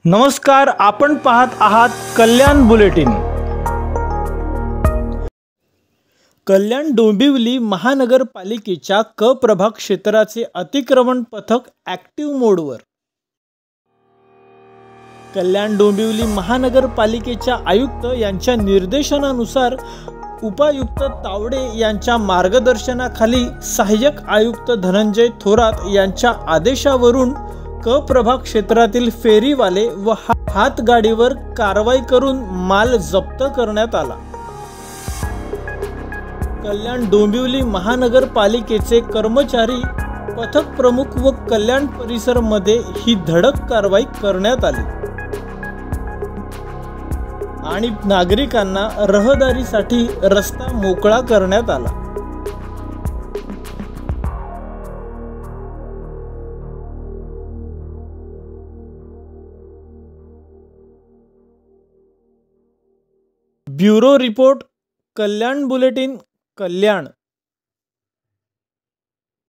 नमस्कार, आपण पाहत आहात कल्याण बुलेटिन। कल्याण डोंबिवली महानगरपालिकेच्या क प्रभाग क्षेत्राचे अतिक्रमण पथक ॲक्टिव्ह मोडवर। कल्याण डोंबिवली महानगरपालिकेच्या आयुक्त यांच्या निर्देशनानुसार उपायुक्त तावडे यांच्या मार्गदर्शनाखाली सहाय्यक आयुक्त धनंजय थोरात यांच्या आदेशावरून क प्रभाग क्षेत्रातील फेरीवाले व हातगाडीवर कारवाई करून माल जप्त करण्यात आला। कल्याण डोंबिवली महानगरपालिकेचे कर्मचारी, पथक प्रमुख व कल्याण परिसर मध्ये ही धडक कारवाई करण्यात आली आणि नागरिकांना रहदारीसाठी रस्ता मोकळा करण्यात आला। ब्युरो रिपोर्ट, कल्याण बुलेटिन, कल्याण।